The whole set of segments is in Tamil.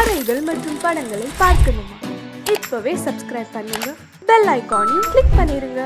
கதைகள் மற்றும் படங்களை பார்க்கணுமா? இப்பவே சப்ஸ்கிரைப் பண்ணுங்க, பெல் ஐகானையும் கிளிக் பண்ணிருங்க.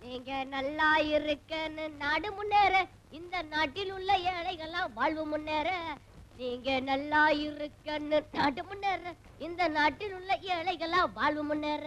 நீங்க நல்லா இருக்கன்னு நாடு முன்னேற, இந்த நாட்டில் உள்ள ஏழைகள்லாம் வாழ்வு முன்னேற. நீங்க நல்லா இருக்கன்னு நாடு முன்னேற, இந்த நாட்டில் உள்ள ஏழைகள்லாம் வாழ்வு முன்னேற.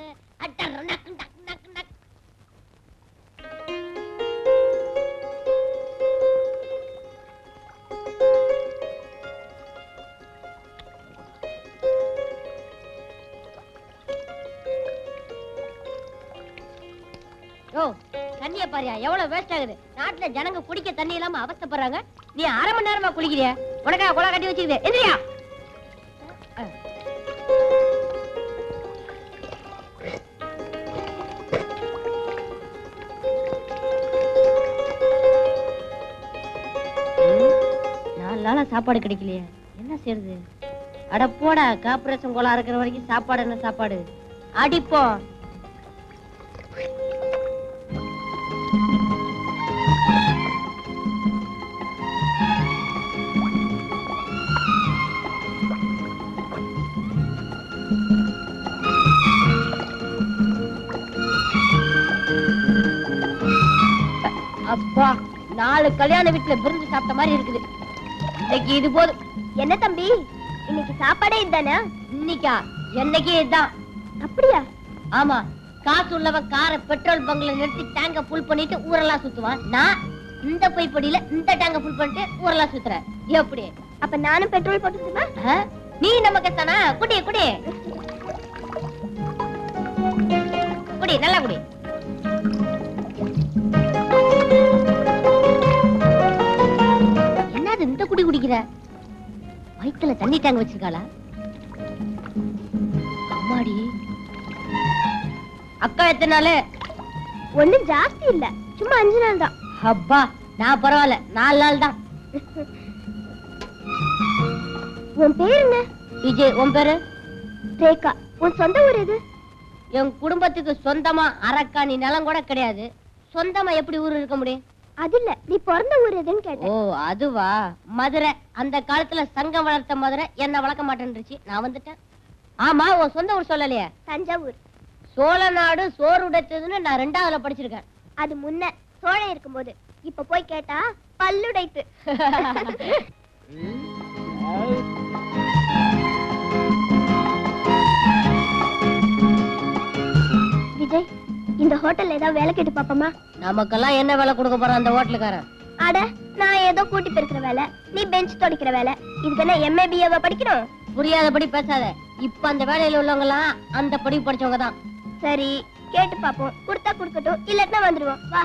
தண்ணிய பாரியா எவ்வளவு வேஸ்ட் ஆகுது. நாட்டுல ஜனங்க குடிக்க தண்ணி இல்லாம அவஸ்தைப்படுறாங்க. நீ அரை மணி நேரமா குளிக்கிறிய? உனக்கா குளம் கட்டி வச்சுக்குது. எந்திரியா. நாலு நாளா சாப்பாடு கிடைக்கலையே, என்ன செய்யறது? அட போடா, கார்பரேஷன் கோலா இருக்கிற வரைக்கும் சாப்பாடு என்ன சாப்பாடு? அடிப்போம். அப்பா, 4 கல்யாண வீட்டுல விருந்து சாப்பிட்ட மாதிரி இருக்குது. இன்னைக்கு இது போதும். என்ன தம்பி, இன்னைக்கு சாப்பாடே இதுதானா? இன்னைக்கா? என்னைக்கே இதுதான். அப்படியா? ஆமா, காசு உள்ளவன் காரை பெட்ரோல் பங்க்ல நிறுத்தி டேங்க ஃபுல் பண்ணிட்டு ஊரெல்லாம் சுத்துவான். நான் இந்த பைப்படியில இந்த டேங்க ஃபுல் பண்ணிட்டு ஊரெல்லாம் சுத்துறேன். எப்படி? அப்ப நானும் பெட்ரோல் போட்டுக்குமா? நீ நம்ம கத்தானா? குடி குடி குடி, நல்லா குடி. என்னது இந்த குடி குடிக்கிற? வயித்துல தண்ணி டேங்க் வச்சிருக்காளா? அம்மாடி, அக்கா எத்தனை நாள்? ஒண்ணும் ஜாஸ்தி இல்ல, சும்மா 5 நாள் தான். அப்பா, நான் பரவாயில்ல, 4 நாள் தான். உன் பேர் என்ன? விஜய். உன் பேரு? ரேகா. உன் சொந்த ஊர் எது? என் குடும்பத்துக்கு சொந்தமா அரக்காணி நிலம் கூட கிடையாது. சொந்தமா எப்படி ஊர் இருக்க முடியும்? அது இல்ல, நீ பிறந்த ஊர் எதுன்னு கேட்டேன். ஓ, அதுவா? மதுரை. அந்த காலத்துல சங்கம் வளர்த்த மதுரை என்ன வளர்க்க மாட்டேன்னுச்சு, நான் வந்துட்டேன். ஆமா, உன் சொந்த ஊர் சொல்லலையே? தஞ்சாவூர். சோழ நாடு சோறு உடைத்ததுன்னு நான் 2ஆவதுல படிச்சிருக்கேன். அது முன்ன சோழன் இருக்கும்போது. இப்ப போய் கேட்டா பல்லுடைத்து. விஜய், இந்த ஹோட்டல்ல ஏதாவது வேலை கேட்டு பாப்போமா? நமக்கெல்லாம் என்ன வேலை கொடுக்க போறான் அந்த ஹோட்டலுக்காரன்? அட, நான் ஏதோ கூட்டி பெருக்கிற வேலை, நீ பெஞ்ச் துடைக்கிற வேலை. இதுக்கு என்ன MA BA படிக்கணும்? புரியாதபடி பேசாத. இப்ப அந்த வேலையில உள்ளவங்க எல்லாம் அந்த படிப்பு படிச்சவங்க தான். சரி, கேட்டு பாப்போம். கொடுத்தா கொடுக்கட்டும், இல்லன்னா வந்துருவோம். வா.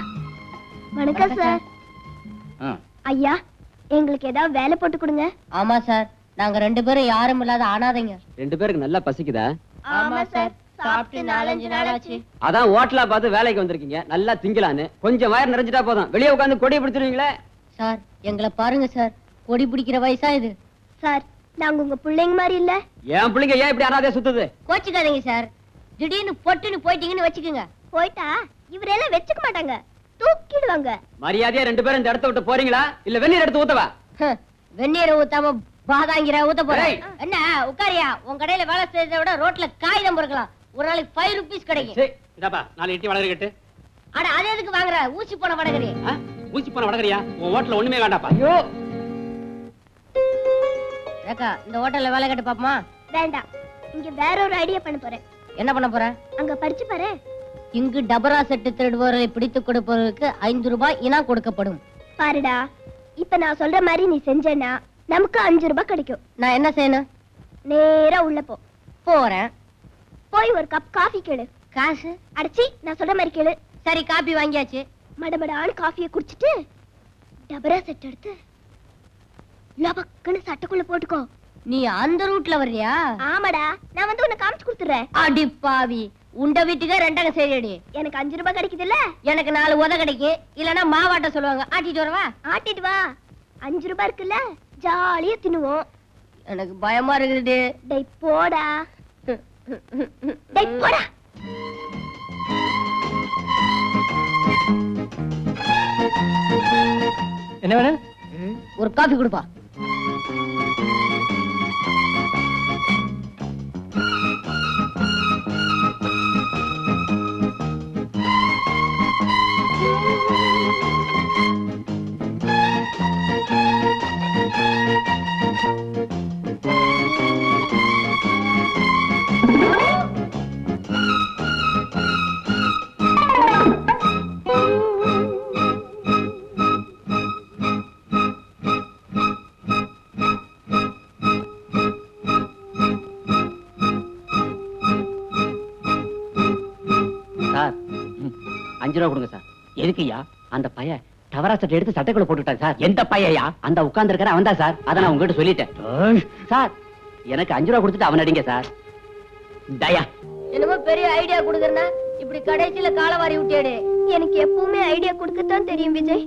வணக்கம் சார். ஐயா, எங்களுக்கு ஏதாவது வேலை போட்டு கொடுங்க. ஆமா சார், நாங்க 2 பேரும் யாரும் இல்லாத அனாதைங்க. 2 பேருக்கு நல்லா பசிக்குதா? ஆமா சார், சாப்பிட்டு 4-5 நாள் ஆச்சு. அதான் ஹோட்டலா பார்த்து வேலைக்கு வந்திருக்கீங்க, நல்லா திங்கலான்னு. கொஞ்சம் வயிறு நிறைஞ்சிட்டா போதும், வெளியே உட்காந்து கொடி பிடிச்சிருவீங்களே. சார், எங்களை பாருங்க சார், கொடி பிடிக்கிற வயசா இது? சார், நாங்க உங்க பிள்ளைங்க மாதிரி இல்ல. என் பிள்ளைங்க ஏன் இப்படி அனாதையா சுத்துது? கோச்சுக்காதீங்க சார். திடீர்னு பொட்டுன்னு போயிட்டீங்கன்னு வச்சுக்கோங்க. போயிட்டா இவரெல்லாம் வச்சுக்க மாட்டாங்க, தூக்கிடுவாங்க. மரியாதையா 2 பேரும் இந்த இடத்த விட்டு போறீங்களா, இல்ல வெந்நீர் எடுத்து ஊத்தவா? வெந்நீரை ஊத்தாம பாதாங்கிற ஊத்த போறேன். என்ன உட்காரியா? உன் கடையில வேலை செய்யறத விட ரோட்ல காகிதம் பொறுக்கலாம். ஒரு நாளைக்கு 5 rupees கிடைக்கும். இதப்பா 4 இட்லி வடகரி கட்டு. அட, அது எதுக்கு வாங்குற? ஊசி போன வடகரி. ஊசி போன வடகரியா? உன் ஹோட்டல்ல ஒண்ணுமே வேண்டாப்பா. ஐயோ ரேகா, இந்த ஹோட்டல்ல வேலை கேட்டு பாப்போமா? வேண்டாம், இங்க வேற ஒரு ஐடியா பண்ண போறேன். என்ன பண்ண போற? அங்க படிச்சு பாரு. இங்கு டபரா செட்டு திருடுவோரை பிடித்துக் கொடுப்பவருக்கு 5 ரூபாய் இனாம் கொடுக்கப்படும். பாருடா, இப்ப நான் சொல்ற மாதிரி நீ செஞ்சேன்னா நமக்கு 5 ரூபாய் கிடைக்கும். நான் என்ன செய்யணும்? நேரா உள்ள போ. போறேன். போய் ஒரு கப் காஃபி கேளு. காசு? அடிச்சி, நான் சொல்ற மாதிரி கேளு. சரி, காபி வாங்கியாச்சு. மடமடான்னு காஃபியை குடிச்சிட்டு டபரா செட் எடுத்து லபக்குன்னு சட்டைக்குள்ள போட்டுக்கோ. நீ அந்த ரூட்ல வர்றியா? ஆமாடா, நான் வந்து உன்னை காமிச்சு கொடுத்துறேன். அடி பாவி, உண்ட வீட்டுக்கே 2 சரிடி. எனக்கு 5 ரூபாய் கிடைக்குது இல்ல? எனக்கு 4 உத கிடைக்கு. இல்லனா மாவாட்ட சொல்லுவாங்க. ஆட்டிட்டு வரவா? ஆட்டிட்டு வா. 5 ரூபாய் இருக்குல்ல, ஜாலியா தின்னுவோம். எனக்கு பயமா இருக்குது. டேய் போடா. டேய் போடா. என்ன வேணும்? ஒரு காஃபி கொடுப்பா. சார் 5 ரூபா கொடுங்க சார். எதுக்குயா? அந்த பையன் டவரா சட்டை எடுத்து சட்டைக்குள்ள போட்டுட்டான் சார். எந்த பையயா? அந்த உட்கார்ந்து இருக்கிற அவன் தான் சார். அதை நான் உங்ககிட்ட சொல்லிட்டேன் சார். எனக்கு 5 ரூபா கொடுத்துட்டு அவன் அடிங்க சார். தயா என்னமோ பெரிய ஐடியா கொடுக்கறனா இப்படி கடைசியில காலவாரி விட்டேடு. எனக்கு எப்பவுமே ஐடியா கொடுக்கத்தான் தெரியும் விஜய்,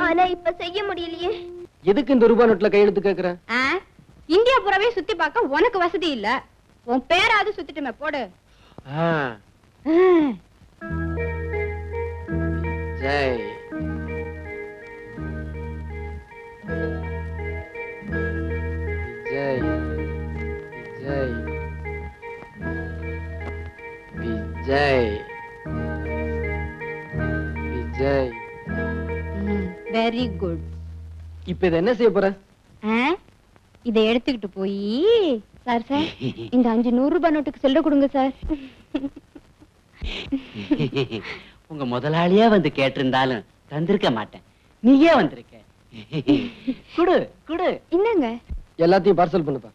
ஆனா இப்ப செய்ய முடியலையே. எதுக்கு இந்த ரூபாய் நோட்ல கையெழுத்து கேக்குற? இந்தியா புறவே சுத்தி பார்க்க உனக்கு வசதி இல்ல. உன் பேராவது சுத்திட்டுமே போடு. ஜெய் விஜய் விஜய் விஜய் விஜய். Very good. இப்ப இத என்ன செய்ய போற? இதை எடுத்துக்கிட்டு போய் சார் இந்த 5 100 ரூபாய் நோட்டுக்கு செல்ல கொடுங்க சார். உங்க முதலாளியா வந்து கேட்டிருந்தாலும் தந்திருக்க மாட்டேன். நீயே வந்திருக்க. குடு குடு. என்னங்க? எல்லாத்தையும் பார்சல் பண்ணுப்பா.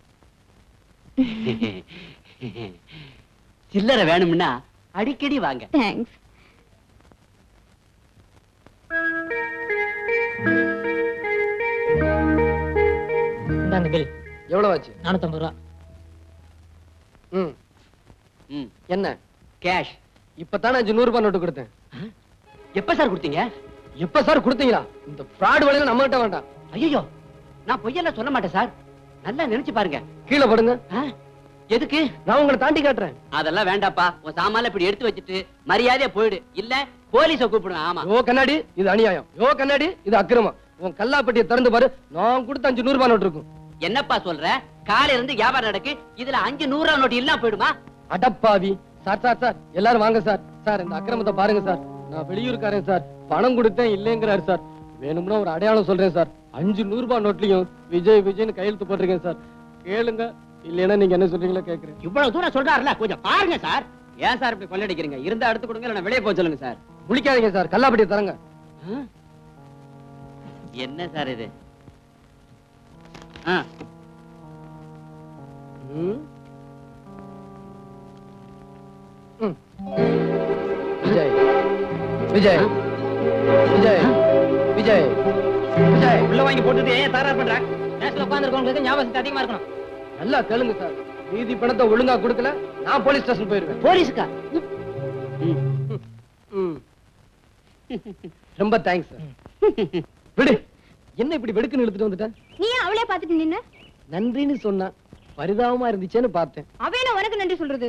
சில்லறை வேணும்னா அடிக்கடி வாங்க. தேங்க்ஸ். இந்தாங்க பில். எவ்வளவு ஆச்சு? 450 ரூபா. என்ன கேஷ். இப்பதானே 5 100 ரூபாய் நோட்டு கொடுத்தேன். எப்ப சார் கொடுத்தீங்க? எப்ப சார் கொடுத்தீங்களா? இந்த ஃப்ராட் வேலையில நம்ம கிட்ட வேண்டாம். ஐயோ, நான் பொய்யெல்லாம் சொல்ல மாட்டேன் சார். நல்லா நினைச்சு பாருங்க. கீழே படுங்க. எதுக்கு? நான் உங்களை தாண்டி காட்டுறேன். அதெல்லாம் வேண்டாப்பா. உன் சாமான இப்படி எடுத்து வச்சுட்டு மரியாதையா போயிடு. இல்ல போலீஸ கூப்பிடுவேன். ஆமா. யோ கண்ணாடி, இது அநியாயம். யோ கண்ணாடி, இது அக்கிரமம். உன் கல்லாப்பட்டியை திறந்து பாரு. நான் கொடுத்த 5 100 ரூபாய் நோட்டு இருக்கும். என்னப்பா சொல்ற? காலையில இருந்து வியாபாரம் நடக்கு. இதுல 5 100 ரூபாய் நோட்டு இல்லாம போயிடுமா? அடப்பாவி. சார் சார் சார், எல்லாரும் வாங்க சார். சார் இந்த அக்கிரமத்தை பாருங்க சார். நான் வெளியூர்காரன் சார். பணம் கொடுத்தேன் இல்லைங்கிறாரு சார். வேணும்னா ஒரு அடையாளம் சொல்றேன் சார். 5 100 ரூபாய் நோட்லயும் விஜய் விஜய்னு கையெழுத்து போட்டிருக்கேன் சார். கேளுங்க, இல்லைன்னா நீங்க என்ன சொல்றீங்களோ கேக்குறேன். இவ்வளவு தூரம் சொல்றாருல, கொஞ்சம் பாருங்க சார். ஏன் சார் இப்படி கொள்ளடிக்கிறீங்க? இருந்தா எடுத்து கொடுங்க, இல்ல வெளியே போக சொல்லுங்க சார். முழிக்காதீங்க சார், கல்லாப்பட்டியை தரங்க. என்ன சார் இது? விஜய் விஜய் விஜய் விஜய் விஜய். உள்ள வாங்கி போட்டுட்டு ஏன் தகராறு பண்ற? நேரத்துல உட்கார்ந்துருக்கவங்களுக்கு ஞாபகம் அதிகமா இருக்கணும். நல்லா கேளுங்க சார். மீதி பணத்தை ஒழுங்கா கொடுக்கல நான் போலீஸ் ஸ்டேஷன் போயிருவேன். போலீஸுக்கா? ரொம்ப தேங்க்ஸ் சார். விடு. என்ன இப்படி வெடுக்குன்னு இழுத்துட்டு வந்துட்டேன்? நீ ஏன் அவளே பாத்துட்டு நின்ன? நன்றின்னு சொன்னா பரிதாபமா இருந்துச்சேன்னு பார்த்தேன். அவளே உனக்கு நன்றி சொல்றது?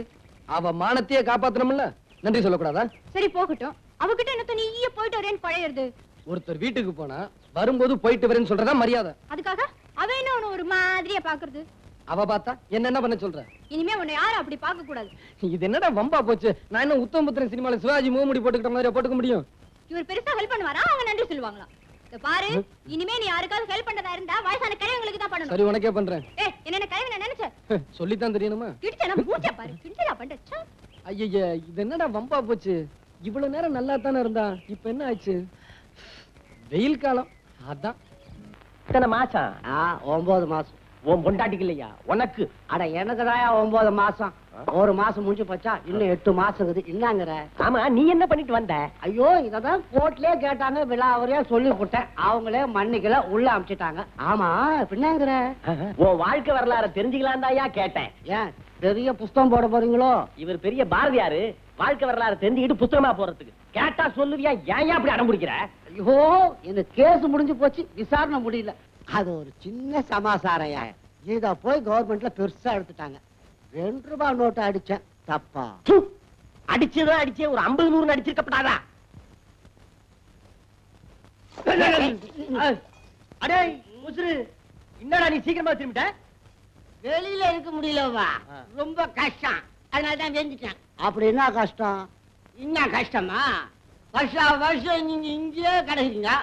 அவ மானத்தையே காப்பாத்தணும்ல, நன்றி சொல்லக்கூடாதா? சரி போகட்டும். அவகிட்ட என்ன நீயே போயிட்டு வரேன்னு பழையறது. ஒருத்தர் வீட்டுக்கு போனா வரும்போது போயிட்டு வரேன்னு சொல்றதா மரியாதை. அதுக்காக அவ என்ன உன்னை ஒரு மாதிரியா பாக்குறது? அவ பார்த்தா என்ன பண்ண சொல்ற? இனிமே உன்னை யாரும் அப்படி பார்க்க கூடாது. இது என்னடா வம்பா போச்சு? நான் என்ன உத்தமபுத்திரன் சினிமால சிவாஜி மூமுடி போட்டுக்கிட்ட மாதிரி போட்டுக்க முடியும்? இவர் பெருசா ஹெல்ப் பண்ணுவாரா? அவங்க நன்றி சொல்லுவாங்களா? பாரு, இனிமே நீ யாருக்காவது ஹெல்ப் பண்றதா இருந்தா வயசான கிழவங்களுக்கு தான் பண்ணணும். சரி, உனக்கே பண்றேன். என்ன கிழவன நினைச்ச? சொல்லித்தான் தெரியணுமா? கிடிச்சனா மூச்ச பாரு, கிண்டலா பண்ற. ஐயா, இது என்னடா வம்பா போச்சு? இவ்வளவு நேரம் நல்லா தானே இருந்தா, இப்ப என்ன ஆச்சு? வெயில் காலம் அதான். எத்தனை மாசம்? 9 மாசம். உன் பொண்டாட்டிக்கு இல்லையா? உனக்கு? அட எனக்குதாயா 9 மாசம். ஒரு மாசம் முடிஞ்சு போச்சா? இன்னும் 8 மாசம் இருக்குது. என்னங்கிற? ஆமா, நீ என்ன பண்ணிட்டு வந்த? ஐயோ, இததான் கோர்ட்லயே கேட்டாங்க. விழாவறியா சொல்லி கொடுத்தேன். அவங்களே மன்னிக்கல, உள்ள அனுப்பிச்சிட்டாங்க. ஆமா, பின்னாங்கிற? உன் வாழ்க்கை வரலாறு தெரிஞ்சுக்கலாம் தாயா கேட்டேன். ஏன் பெரிய புஸ்தகம் போட போறீங்களோ? இவர் பெரிய பாரதியாரு. வாழ்க்கை வரலாறு தெரிஞ்சுக்கிட்டு புத்தகமா போறதுக்கு கேட்டா சொல்லுவியா? ஏன் அப்படி அடம் பிடிக்கிற? ஐயோ, இந்த கேஸ் முடிஞ்சு போச்சு, விசாரணை முடியல. அது ஒரு சின்ன சமாசாரையா. இத போய் கவர்மெண்ட்ல பெருசா எடுத்துட்டாங்க. 2 ரூபாய் நோட்டு அடிச்சேன். தப்பா? அடிச்சதா அடிச்சே ஒரு 50 100 அடிச்சிருக்கப்படாதா? அடே உசுரு, என்னடா நீ சீக்கிரமா திரும்பிட்ட? வெளியில இருக்க முடியலவா, ரொம்ப கஷ்டம், அதனால தான் வெந்துட்டேன். அப்படி என்ன கஷ்டம்? என்ன கஷ்டமா? வருஷம் நீங்க இங்கேயே கிடக்குறீங்க.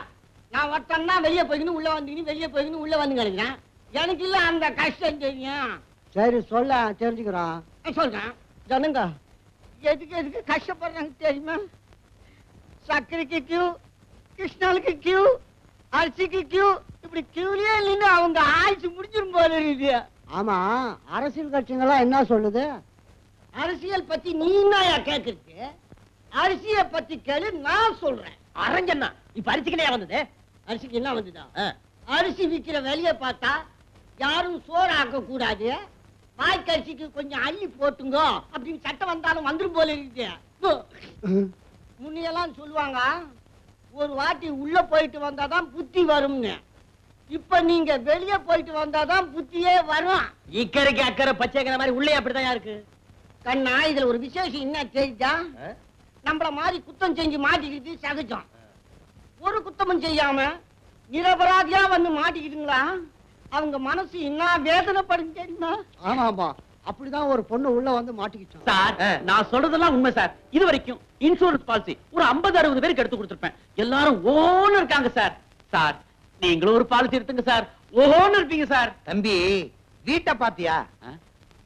நான் ஒருத்தன்னா வெளியே போய்க்கணும் உள்ள வந்துக்கணும், வெளியே போய்க்கணும் உள்ள வந்து கிடக்குறேன். எனக்கு இல்ல அந்த கஷ்டம் தெரியும். சரி சொல்ல தெரிஞ்சுக்கிறோம். சொல்றேன். ஜனங்க எதுக்கு கஷ்டப்படுறாங்க தெரியுமா? சர்க்கரைக்கு கியூ, கிருஷ்ணாலுக்கு கியூ, அரிசிக்கு கியூ, இப்படி கியூலயே நின்று அவங்க ஆயுசு முடிஞ்சிரும் போல இருக்கு. ஆமா, அரசியல் கட்சிங்கெல்லாம் என்ன சொல்லுது? அரசியல் பத்தி நீ என்ன கேக்குறது? அரிசியை பத்தி கேளு, நான் சொல்றேன். அரஞ்சன்னா இப்ப அரிசிக்கலையா வந்தது? அரிசிக்கு என்ன வந்துதா? அரிசி விக்கிற வேலையை பார்த்தா யாரும் சோறு ஆக்க கூடாது, வாய்க்கரிசிக்கு கொஞ்சம் அள்ளி போட்டுங்க அப்படின்னு சட்டம் வந்தாலும் வந்துரும் போல இருக்கு. முன்னையெல்லாம் சொல்லுவாங்க ஒரு வாட்டி உள்ள போயிட்டு வந்தாதான் புத்தி வரும்னு. இப்ப நீங்க வெளியே போயிட்டு வந்தாதான் புத்தியே வரும். இக்கரைக்கு அக்கறை பச்சைக்கிற மாதிரி உள்ளே அப்படிதான் இருக்கு. கண்ணா, இதுல ஒரு விசேஷம் என்ன தெரியுதா? நம்மள மாதிரி குத்தம் செஞ்சு மாட்டிக்கிட்டு சகஜம். ஒரு குத்தமும் செய்யாம நிரபராதியா வந்து மாட்டிக்கிட்டுங்களா, அவங்க மனசு என்ன வேதனைப்படும் தெரியுமா? ஆமா ஆமா, அப்படிதான் ஒரு பொண்ணு உள்ள வந்து மாட்டிக்கிட்டோம். சார், நான் சொல்றதெல்லாம் உண்மை சார். இது வரைக்கும் இன்சூரன்ஸ் பாலிசி ஒரு 50-60 பேருக்கு எடுத்து கொடுத்திருப்பேன். எல்லாரும் ஓன்னு இருக்காங்க சார். சார், நீங்களும் ஒரு பாலிசி எடுத்துங்க சார். ஓஹோன்னு இருப்பீங்க சார். தம்பி, வீட்டை பாத்தியா?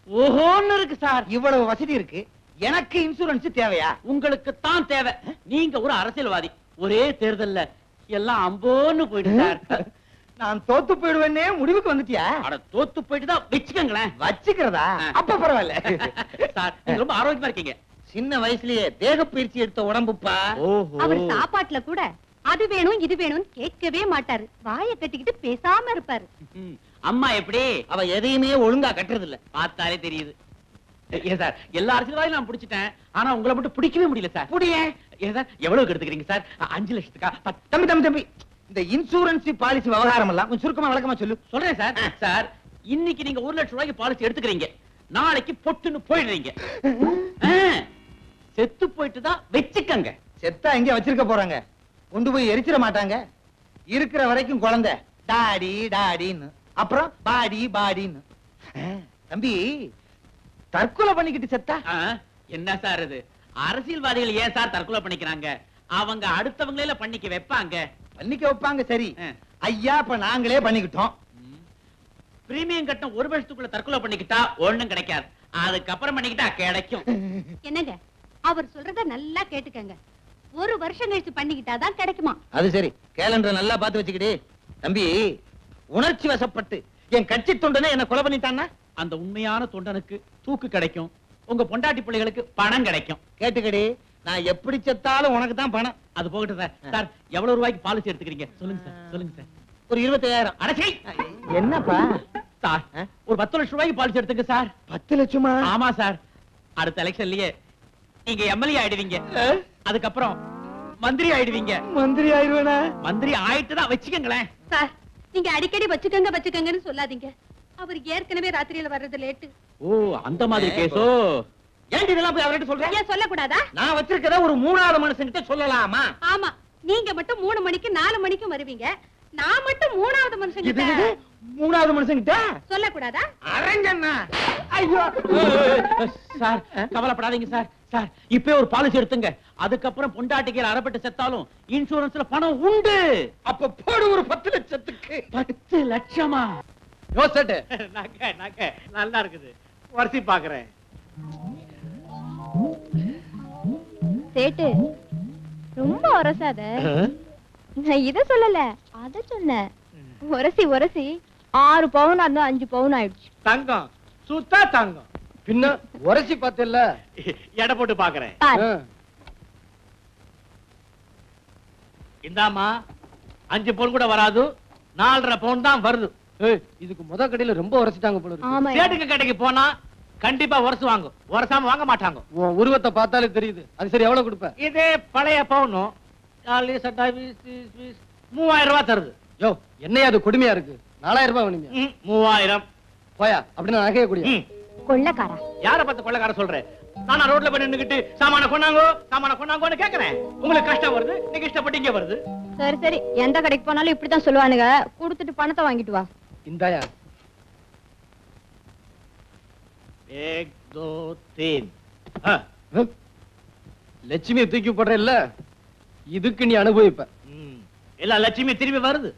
ஓஹோன்னு இருக்கு சார். இவ்வளவு வசதி இருக்கு, எனக்கு இன்சூரன்ஸ் தேவையா? உங்களுக்கு தான் தேவை. நீங்க ஒரு அரசியல்வாதி. ஒரே தேர்தல்ல எல்லாம் அம்போன்னு போயிட்டு சார். நான் தோத்து போயிடுவேன்னே முடிவுக்கு வந்துட்டியா? அட, தோத்து போயிட்டு தான் வச்சுக்கங்களேன். வச்சுக்கிறதா? அப்ப பரவாயில்ல சார், நீங்க ரொம்ப ஆரோக்கியமா இருக்கீங்க. சின்ன வயசுலயே தேக பயிற்சி எடுத்த உடம்புப்பா. அவர் சாப்பாட்டுல கூட அது வேணும் இது வேணும்னு கேட்கவே மாட்டாரு. வாயை கட்டிக்கிட்டு பேசாம இருப்பாரு. அம்மா எப்படி? அவ எதையுமே ஒழுங்கா கட்டுறது இல்ல, பார்த்தாலே தெரியுது. ஏன் சார், எல்லா அரசியல்வாதியும் நான் பிடிச்சிட்டேன், ஆனா உங்களை மட்டும் பிடிக்கவே முடியல சார். புடியே. ஏன் சார், எவ்வளவுக்கு எடுத்துக்கிறீங்க சார்? 5 லட்சத்துக்கா? தம்பி தம்பி தம்பி, இந்த இன்சூரன்ஸ் பாலிசி விவகாரம் எல்லாம் கொஞ்சம் சுருக்கமா விளக்கமா சொல்லு. சொல்றேன் சார். சார், இன்னைக்கு நீங்க 1 லட்சம் ரூபாய்க்கு பாலிசி எடுத்துக்கிறீங்க, நாளைக்கு பொட்டுன்னு போயிடுறீங்க. செத்து போயிட்டு தான் வச்சுக்கங்க. செத்தா எங்க வச்சிருக்க போறாங்க? கொண்டு போய் எரிச்சிட மாட்டாங்க. இருக்கிற வரைக்கும் குழந்தை டாடி டாடின்னு, அப்புறம் பாடி பாடின்னு. தம்பி, தற்கொலை பண்ணிக்கிட்டு செத்தா என்ன சார் இது? அரசியல்வாதிகள் ஏன் சார் தற்கொலை பண்ணிக்கிறாங்க? அவங்க அடுத்தவங்கள பண்ணிக்க வைப்பாங்க. பண்ணிக்க வைப்பாங்க, சரி. ஐயா, இப்ப நாங்களே பண்ணிக்கிட்டோம். பிரீமியம் கட்டணம் 1 வருஷத்துக்குள்ள தற்கொலை பண்ணிக்கிட்டா ஒண்ணும் கிடைக்காது, அதுக்கப்புறம் பண்ணிக்கிட்டா கிடைக்கும். என்னங்க, அவர் சொல்றத நல்லா கேட்டுக்கங்க. 1 வருஷம் கழிச்சு பண்ணிக்கிட்டாதான் கிடைக்குமா? அது சரி, கேலண்டர் நல்லா பார்த்து வச்சுக்கிடு. தம்பி, உணர்ச்சி வசப்பட்டு என் கட்சி தொண்டனே என்ன கொலை பண்ணிட்டான்னா அந்த உண்மையான தொண்டனுக்கு தூக்கு கிடைக்கும், உங்க பொண்டாட்டி பிள்ளைகளுக்கு பணம் கிடைக்கும். கேட்டுக்கடி, நான் எப்படி செத்தாலும் உனக்கு தான் பணம். அது போகட்டும் சார். சார், எவ்வளவு ரூபாய்க்கு பாலிசி எடுத்துக்கிறீங்க? சொல்லுங்க சார், சொல்லுங்க சார். ஒரு 25,000. அடச்சை, என்னப்பா சார், ஒரு 10 லட்சம் ரூபாய்க்கு பாலிசி எடுத்துங்க சார். 10 லட்சமா? ஆமா சார். அடுத்த எலெக்ஷன்லயே நீங்க எம்எல்ஏ ஆயிடுவீங்க, அதுக்கப்புறம் மந்திரி ஆயிடுவீங்க. மந்திரி ஆயிடுவேனா? மந்திரி ஆயிட்டுதான் வச்சுக்கங்களேன். சார், நீங்க அடிக்கடி வச்சுக்கங்கன்னு சொல்லாதீங்க. அவருக்கு ஏற்கனவே ராத்திரியில வர்றது லேட்டு. ஓ, அந்த மாதிரி கேஸோ? ஏன் இதெல்லாம் போய் அவர்கிட்ட சொல்றேன்? ஏன் சொல்லக்கூடாதா? நான் வச்சிருக்கத ஒரு 3வது மனுஷன்கிட்ட சொல்லலாமா? ஆமா, நீங்க மட்டும் 3 மணிக்கு 4 மணிக்கு வருவீங்க. நான் மட்டும் 3வது மனுஷங்கிட்ட 3வது மனுஷன்கிட்ட சொல்லக்கூடாதா? அரஞ்சண்ணா, ஐயோ சார், கவலைப்படாதீங்க சார். சார், இப்பவே ஒரு பாலிசி எடுத்துங்க, அதுக்கப்புறம் பொண்டாட்டிக்கு அறப்பட்டு செத்தாலும் இன்சூரன்ஸ்ல பணம் உண்டு. அப்ப போடு ஒரு 10 லட்சத்துக்கு. 10 லட்சமா? யோசட்டு நகை நல்லா இருக்குது, வரிசை பாக்குறேன். சேட்டு, ரொம்ப உரசாத. நான் இத சொல்லல, அத சொன்னேன். உரசி 6 பவுன் அந்த 5 பவுன் ஆயிடுச்சு. தங்கம், சுத்தா தங்கம். பின்ன உரசி பார்த்தல, எடை போட்டு பாக்குறேன். இந்தாமா, 5 பவுன் கூட வராது, 4.5 பவுன் தான் வருது. இதுக்கு முத கடையில ரொம்ப உரசிட்டாங்க போல இருக்கு. ஆமா, சேட்டுக்கு கடைக்கு போனா கண்டிப்பா உரசு வாங்கும், உரசாம வாங்க மாட்டாங்க. உன் உருவத்தை பார்த்தாலே தெரியுது. அது சரி, எவ்வளவு கொடுப்ப? இதே பழைய பவுனும் 3000 ரூபாய் தருது. யோ, என்னையா அது கொடுமையா இருக்கு? 4000 ரூபாய் வேணுங்க. 3000 போயா, அப்படின்னா நகைய கூடிய கொள்ளக்காரா. யார பார்த்து கொள்ளக்கார சொல்ற? நானா ரோட்ல போய் நின்னுக்கிட்டு சாமான கொண்டாங்கோன்னு கேக்குறேன். உங்களுக்கு கஷ்டம் வருது, நீங்க இஷ்டப்பட்டு இங்க வருது. சரி சரி, எந்த கடைக்கு போனாலும் இப்படித்தான் சொல்லுவானுங்க. கொடுத்துட்டு பணத்தை வாங்கிட்டு வா. இந்தாயா. 1 2 3. லட்சுமியை தூக்கி போடுற இல்ல, இதுக்கு நீ அனுபவிப்ப. எல்லா லட்சுமி திரும்பி வருது.